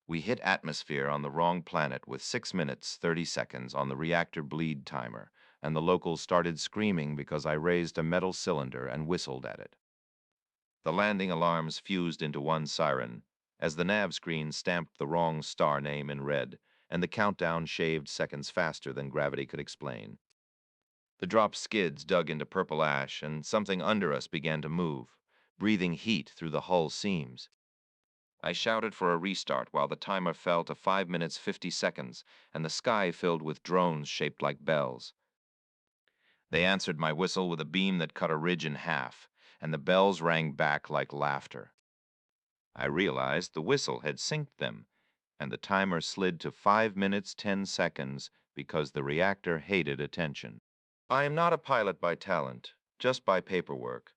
We hit atmosphere on the wrong planet with 6 minutes 30 seconds on the reactor bleed timer, and the locals started screaming because I raised a metal cylinder and whistled at it. The landing alarms fused into one siren as the nav screen stamped the wrong star name in red, and the countdown shaved seconds faster than gravity could explain. The drop skids dug into purple ash, and something under us began to move, breathing heat through the hull seams. I shouted for a restart while the timer fell to 5 minutes 50 seconds and the sky filled with drones shaped like bells. They answered my whistle with a beam that cut a ridge in half, and the bells rang back like laughter. I realized the whistle had synced them, and the timer slid to 5 minutes 10 seconds because the reactor hated attention. I am not a pilot by talent, just by paperwork,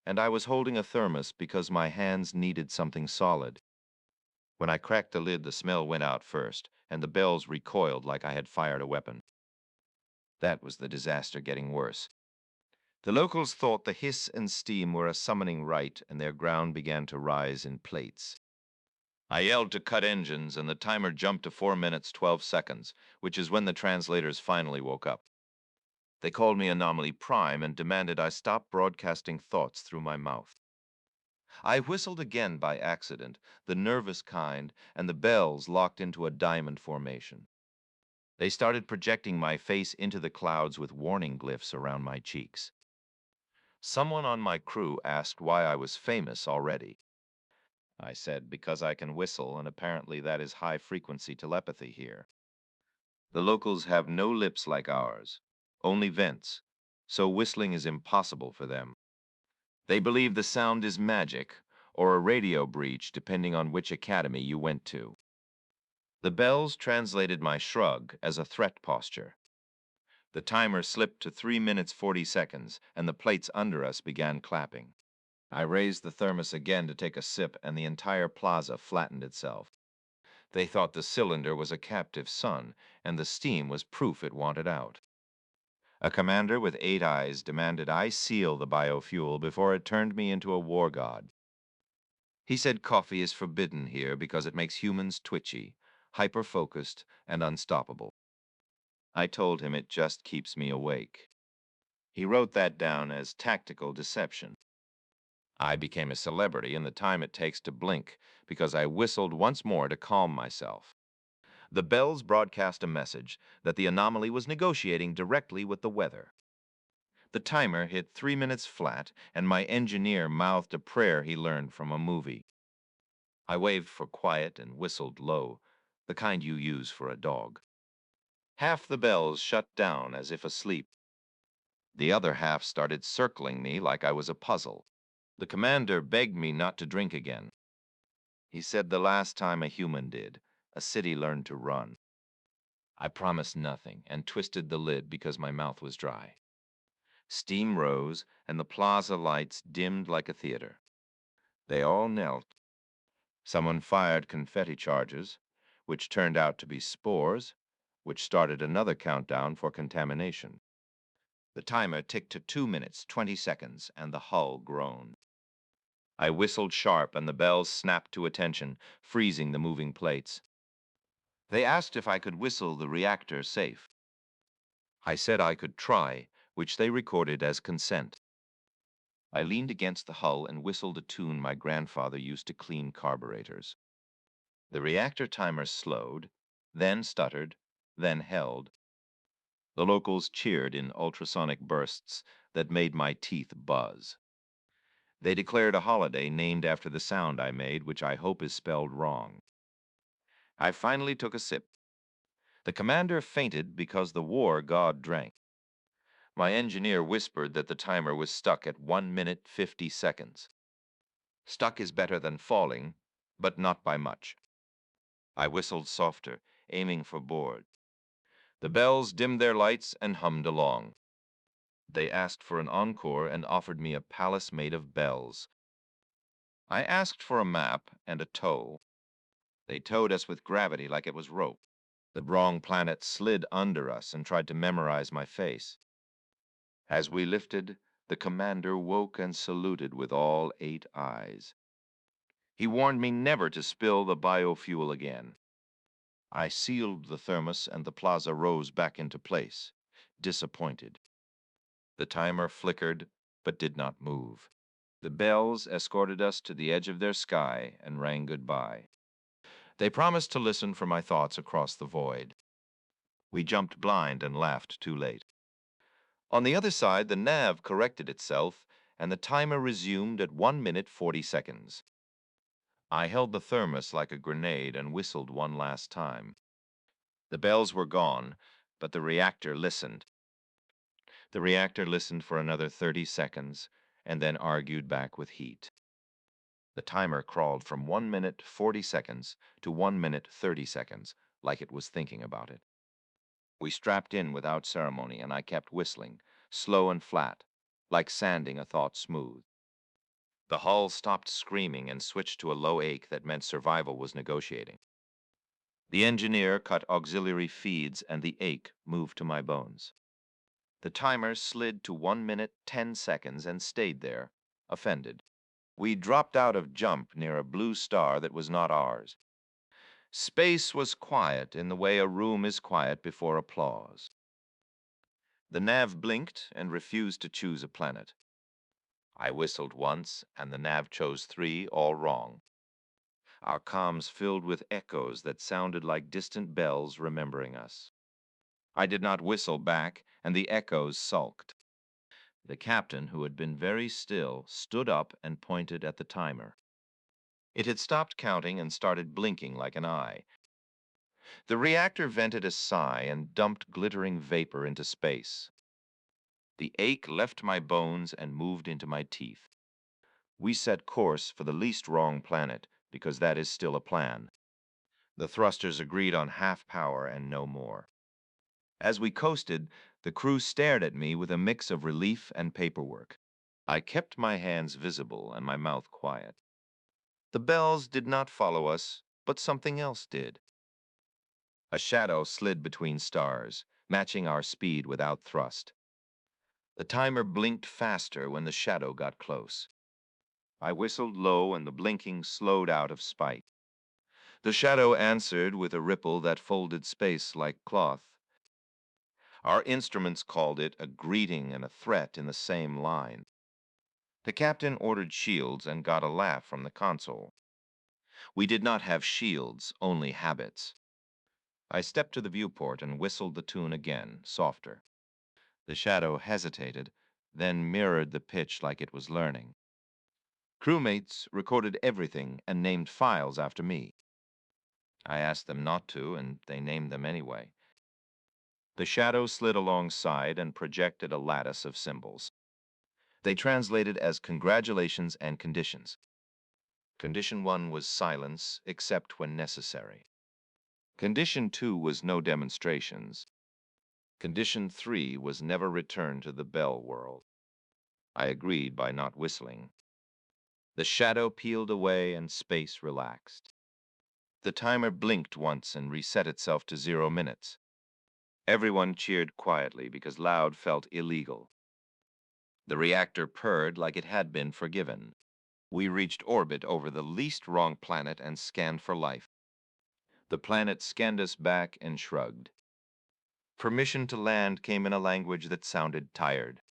and I was holding a thermos because my hands needed something solid. When I cracked the lid, the smell went out first, and the bells recoiled like I had fired a weapon. That was the disaster getting worse. The locals thought the hiss and steam were a summoning rite, and their ground began to rise in plates. I yelled to cut engines, and the timer jumped to 4 minutes 12 seconds, which is when the translators finally woke up. They called me Anomaly Prime and demanded I stop broadcasting thoughts through my mouth. I whistled again by accident, the nervous kind, and the bells locked into a diamond formation. They started projecting my face into the clouds with warning glyphs around my cheeks. Someone on my crew asked why I was famous already. I said, because I can whistle, and apparently that is high-frequency telepathy here. The locals have no lips like ours, only vents, so whistling is impossible for them. They believe the sound is magic, or a radio breach depending on which academy you went to. The bells translated my shrug as a threat posture. The timer slipped to 3 minutes 40 seconds, and the plates under us began clapping. I raised the thermos again to take a sip, and the entire plaza flattened itself. They thought the cylinder was a captive sun, and the steam was proof it wanted out. A commander with 8 eyes demanded I seal the biofuel before it turned me into a war god. He said coffee is forbidden here because it makes humans twitchy, hyper-focused, and unstoppable. I told him it just keeps me awake. He wrote that down as tactical deception. I became a celebrity in the time it takes to blink because I whistled once more to calm myself. The bells broadcast a message that the anomaly was negotiating directly with the weather. The timer hit 3 minutes flat, and my engineer mouthed a prayer he learned from a movie. I waved for quiet and whistled low, the kind you use for a dog. Half the bells shut down as if asleep. The other half started circling me like I was a puzzle. The commander begged me not to drink again. He said the last time a human did, a city learned to run. I promised nothing and twisted the lid because my mouth was dry. Steam rose, and the plaza lights dimmed like a theater. They all knelt. Someone fired confetti charges, which turned out to be spores, which started another countdown for contamination. The timer ticked to 2 minutes 20 seconds, and the hull groaned. I whistled sharp, and the bells snapped to attention, freezing the moving plates. They asked if I could whistle the reactor safe. I said I could try, which they recorded as consent. I leaned against the hull and whistled a tune my grandfather used to clean carburetors. The reactor timer slowed, then stuttered, then held. The locals cheered in ultrasonic bursts that made my teeth buzz. They declared a holiday named after the sound I made, which I hope is spelled wrong. I finally took a sip. The commander fainted because the war god drank. My engineer whispered that the timer was stuck at 1 minute 50 seconds. Stuck is better than falling, but not by much. I whistled softer, aiming for board. The bells dimmed their lights and hummed along. They asked for an encore and offered me a palace made of bells. I asked for a map and a tow. They towed us with gravity like it was rope. The wrong planet slid under us and tried to memorize my face. As we lifted, the commander woke and saluted with all 8 eyes. He warned me never to spill the biofuel again. I sealed the thermos and the plaza rose back into place, disappointed. The timer flickered, but did not move. The bells escorted us to the edge of their sky and rang goodbye. They promised to listen for my thoughts across the void. We jumped blind and laughed too late. On the other side, the nav corrected itself, and the timer resumed at 1 minute 40 seconds. I held the thermos like a grenade and whistled one last time. The bells were gone, but the reactor listened. The reactor listened for another 30 seconds and then argued back with heat. The timer crawled from 1 minute 40 seconds to 1 minute 30 seconds, like it was thinking about it. We strapped in without ceremony, and I kept whistling, slow and flat, like sanding a thought smooth. The hull stopped screaming and switched to a low ache that meant survival was negotiating. The engineer cut auxiliary feeds, and the ache moved to my bones. The timer slid to 1 minute 10 seconds and stayed there, offended. We dropped out of jump near a blue star that was not ours. Space was quiet in the way a room is quiet before applause. The nav blinked and refused to choose a planet. I whistled once, and the nav chose 3, all wrong. Our comms filled with echoes that sounded like distant bells remembering us. I did not whistle back, and the echoes sulked. The captain, who had been very still, stood up and pointed at the timer. It had stopped counting and started blinking like an eye. The reactor vented a sigh and dumped glittering vapor into space. The ache left my bones and moved into my teeth. We set course for the least wrong planet, because that is still a plan. The thrusters agreed on half power and no more. As we coasted, the crew stared at me with a mix of relief and paperwork. I kept my hands visible and my mouth quiet. The bells did not follow us, but something else did. A shadow slid between stars, matching our speed without thrust. The timer blinked faster when the shadow got close. I whistled low, and the blinking slowed out of spite. The shadow answered with a ripple that folded space like cloth. Our instruments called it a greeting and a threat in the same line. The captain ordered shields and got a laugh from the console. We did not have shields, only habits. I stepped to the viewport and whistled the tune again, softer. The shadow hesitated, then mirrored the pitch like it was learning. Crewmates recorded everything and named files after me. I asked them not to, and they named them anyway. The shadow slid alongside and projected a lattice of symbols. They translated as congratulations and conditions. Condition 1 was silence, except when necessary. Condition 2 was no demonstrations. Condition 3 was never return to the Bell world. I agreed by not whistling. The shadow peeled away and space relaxed. The timer blinked once and reset itself to 0 minutes. Everyone cheered quietly because loud felt illegal. The reactor purred like it had been forgiven. We reached orbit over the least wrong planet and scanned for life. The planet scanned us back and shrugged. Permission to land came in a language that sounded tired.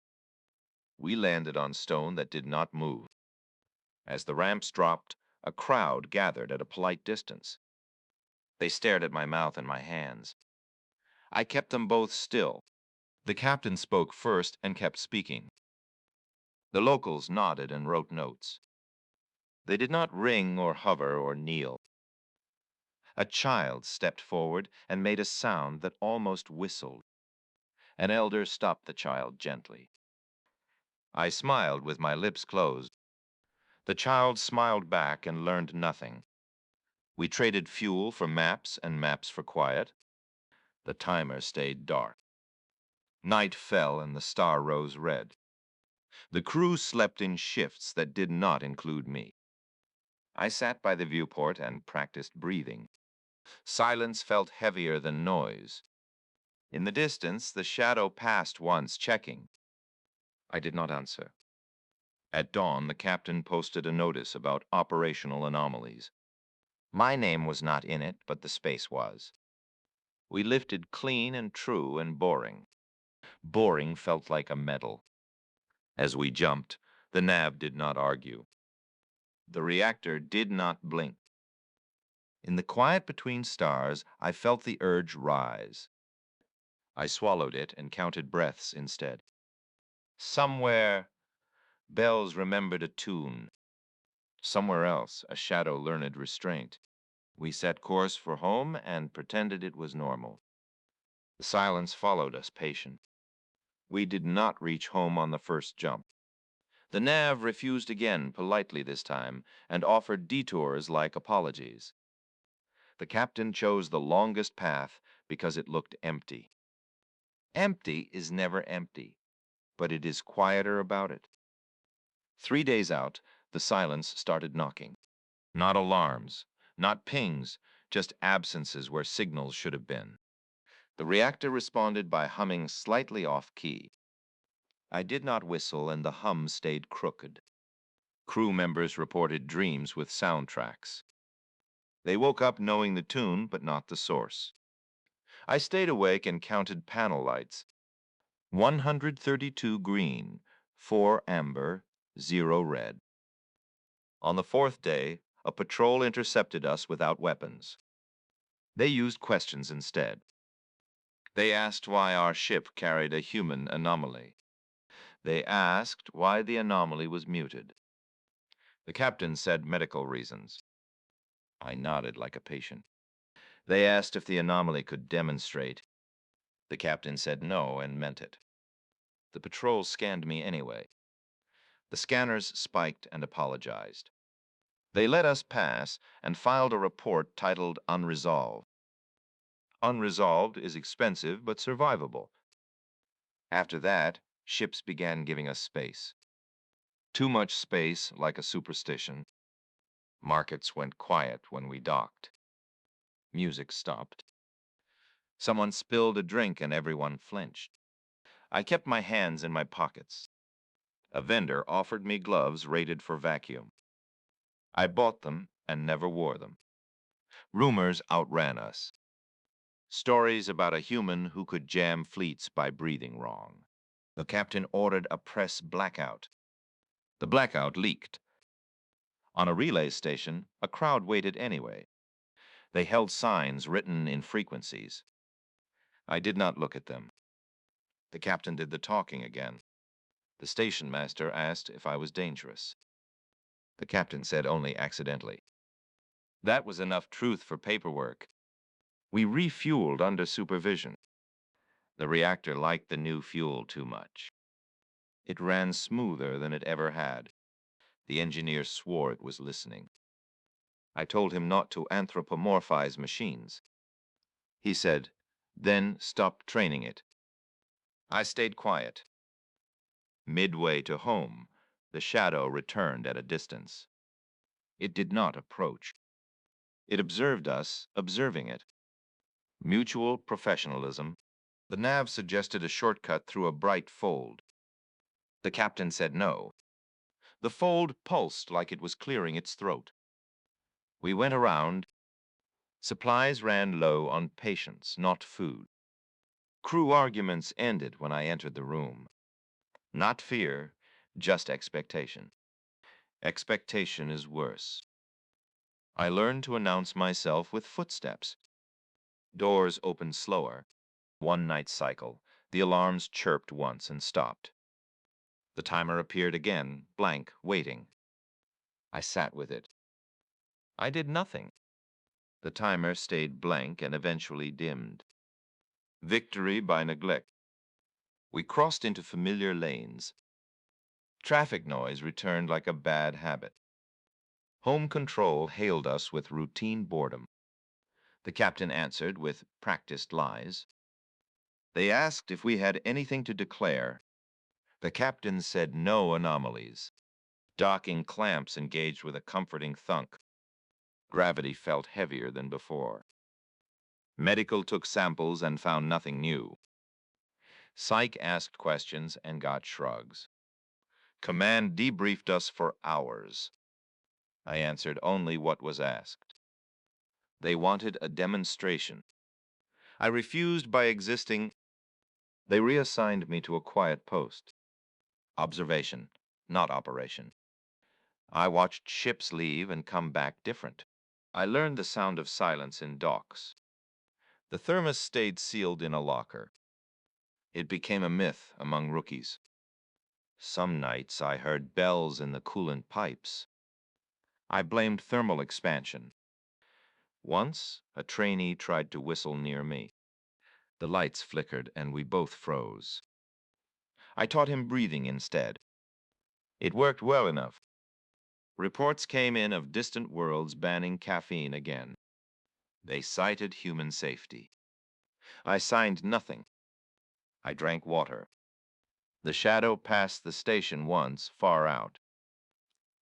We landed on stone that did not move. As the ramps dropped, a crowd gathered at a polite distance. They stared at my mouth and my hands. I kept them both still. The captain spoke first and kept speaking. The locals nodded and wrote notes. They did not ring or hover or kneel. A child stepped forward and made a sound that almost whistled. An elder stopped the child gently. I smiled with my lips closed. The child smiled back and learned nothing. We traded fuel for maps and maps for quiet. The timer stayed dark. Night fell and the star rose red. The crew slept in shifts that did not include me. I sat by the viewport and practiced breathing. Silence felt heavier than noise. In the distance, the shadow passed once, checking. I did not answer. At dawn, the captain posted a notice about operational anomalies. My name was not in it, but the space was. We lifted clean and true and boring. Boring felt like a medal. As we jumped, the nav did not argue. The reactor did not blink. In the quiet between stars, I felt the urge rise. I swallowed it and counted breaths instead. Somewhere, bells remembered a tune. Somewhere else, a shadow learned restraint. We set course for home and pretended it was normal. The silence followed us, patient. We did not reach home on the first jump. The nav refused again, politely this time, and offered detours like apologies. The captain chose the longest path because it looked empty. Empty is never empty, but it is quieter about it. 3 days out, the silence started knocking. Not alarms, not pings, just absences where signals should have been. The reactor responded by humming slightly off-key. I did not whistle, and the hum stayed crooked. Crew members reported dreams with soundtracks. They woke up knowing the tune, but not the source. I stayed awake and counted panel lights. 132 green, 4 amber, 0 red. On the 4th day, a patrol intercepted us without weapons. They used questions instead. They asked why our ship carried a human anomaly. They asked why the anomaly was muted. The captain said medical reasons. I nodded like a patient. They asked if the anomaly could demonstrate. The captain said no and meant it. The patrol scanned me anyway. The scanners spiked and apologized. They let us pass and filed a report titled Unresolved. Unresolved is expensive but survivable. After that, ships began giving us space. Too much space, like a superstition. Markets went quiet when we docked. Music stopped. Someone spilled a drink and everyone flinched. I kept my hands in my pockets. A vendor offered me gloves rated for vacuum. I bought them and never wore them. Rumors outran us. Stories about a human who could jam fleets by breathing wrong. The captain ordered a press blackout. The blackout leaked. On a relay station, a crowd waited anyway. They held signs written in frequencies. I did not look at them. The captain did the talking again. The station master asked if I was dangerous. The captain said only accidentally. That was enough truth for paperwork. We refueled under supervision. The reactor liked the new fuel too much. It ran smoother than it ever had. The engineer swore it was listening. I told him not to anthropomorphize machines. He said, then stop training it. I stayed quiet. Midway to home, the shadow returned at a distance. It did not approach. It observed us, observing it. Mutual professionalism. The nav suggested a shortcut through a bright fold. The captain said no. The fold pulsed like it was clearing its throat. We went around. Supplies ran low on patience, not food. Crew arguments ended when I entered the room. Not fear, just expectation. Expectation is worse. I learned to announce myself with footsteps. Doors opened slower. One night cycle. The alarms chirped once and stopped. The timer appeared again, blank, waiting. I sat with it. I did nothing. The timer stayed blank and eventually dimmed. Victory by neglect. We crossed into familiar lanes. Traffic noise returned like a bad habit. Home control hailed us with routine boredom. The captain answered with practiced lies. They asked if we had anything to declare. The captain said no anomalies. Docking clamps engaged with a comforting thunk. Gravity felt heavier than before. Medical took samples and found nothing new. Psych asked questions and got shrugs. Command debriefed us for hours. I answered only what was asked. They wanted a demonstration. I refused by existing. They reassigned me to a quiet post. Observation, not operation. I watched ships leave and come back different. I learned the sound of silence in docks. The thermos stayed sealed in a locker. It became a myth among rookies. Some nights I heard bells in the coolant pipes. I blamed thermal expansion. Once, a trainee tried to whistle near me. The lights flickered and we both froze. I taught him breathing instead. It worked well enough. Reports came in of distant worlds banning caffeine again. They cited human safety. I signed nothing. I drank water. The shadow passed the station once, far out.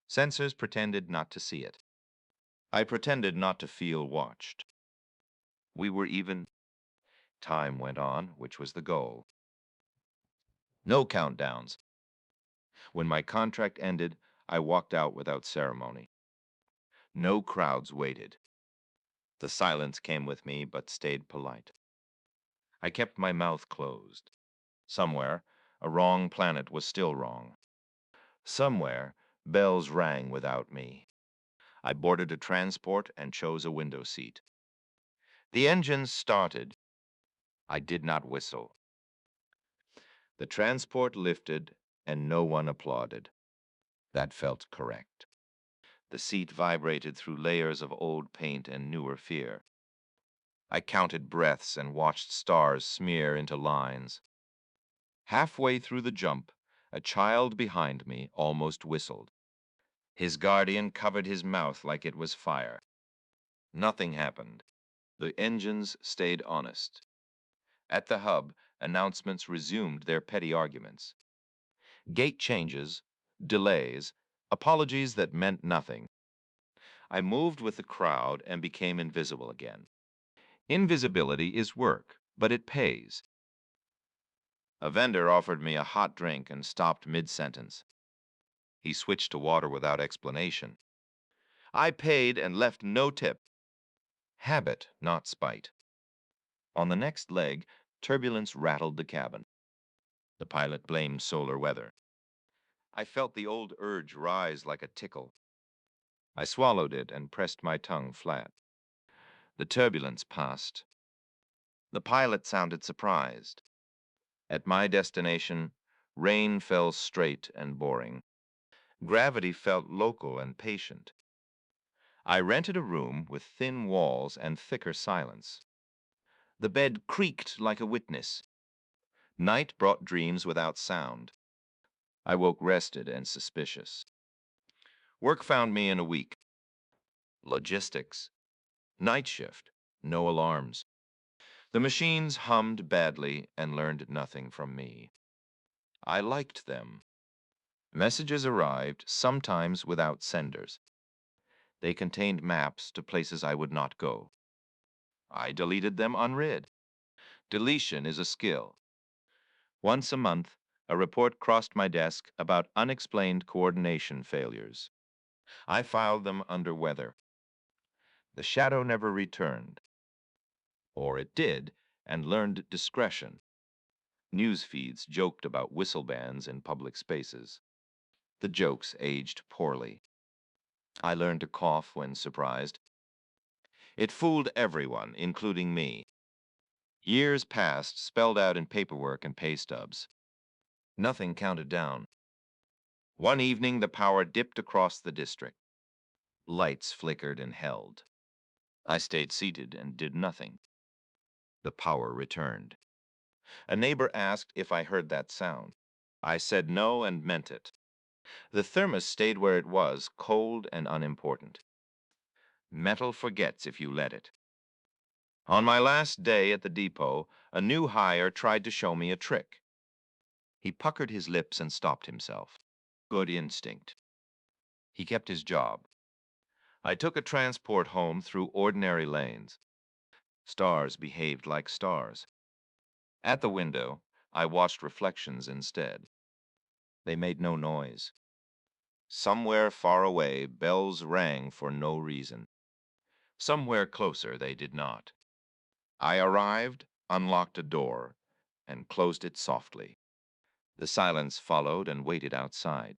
Sensors pretended not to see it. I pretended not to feel watched. We were even. Time went on, which was the goal. No countdowns. When my contract ended, I walked out without ceremony. No crowds waited. The silence came with me, but stayed polite. I kept my mouth closed. Somewhere, a wrong planet was still wrong. Somewhere, bells rang without me. I boarded a transport and chose a window seat. The engines started. I did not whistle. The transport lifted, and no one applauded. That felt correct. The seat vibrated through layers of old paint and newer fear. I counted breaths and watched stars smear into lines. Halfway through the jump, a child behind me almost whistled. His guardian covered his mouth like it was fire. Nothing happened. The engines stayed honest. At the hub, announcements resumed their petty arguments. Gate changes, delays, apologies that meant nothing. I moved with the crowd and became invisible again. Invisibility is work, but it pays. A vendor offered me a hot drink and stopped mid-sentence. He switched to water without explanation. I paid and left no tip. Habit, not spite. On the next leg, turbulence rattled the cabin. The pilot blamed solar weather. I felt the old urge rise like a tickle. I swallowed it and pressed my tongue flat. The turbulence passed. The pilot sounded surprised. At my destination, rain fell straight and boring. Gravity felt local and patient. I rented a room with thin walls and thicker silence. The bed creaked like a witness. Night brought dreams without sound. I woke rested and suspicious. Work found me in a week. Logistics. Night shift. No alarms. The machines hummed badly and learned nothing from me. I liked them. Messages arrived, sometimes without senders. They contained maps to places I would not go. I deleted them unread. Deletion is a skill. Once a month, a report crossed my desk about unexplained coordination failures. I filed them under weather. The shadow never returned. Or it did, and learned discretion. News feeds joked about whistle bands in public spaces. The jokes aged poorly. I learned to cough when surprised. It fooled everyone, including me. Years passed, spelled out in paperwork and pay stubs. Nothing counted down. One evening, the power dipped across the district. Lights flickered and held. I stayed seated and did nothing. The power returned. A neighbor asked if I heard that sound. I said no and meant it. The thermos stayed where it was, cold and unimportant. Metal forgets if you let it. On my last day at the depot, a new hire tried to show me a trick. He puckered his lips and stopped himself. Good instinct. He kept his job. I took a transport home through ordinary lanes. Stars behaved like stars. At the window, I watched reflections instead. They made no noise. Somewhere far away, bells rang for no reason. Somewhere closer, they did not. I arrived, unlocked a door, and closed it softly. The silence followed and waited outside.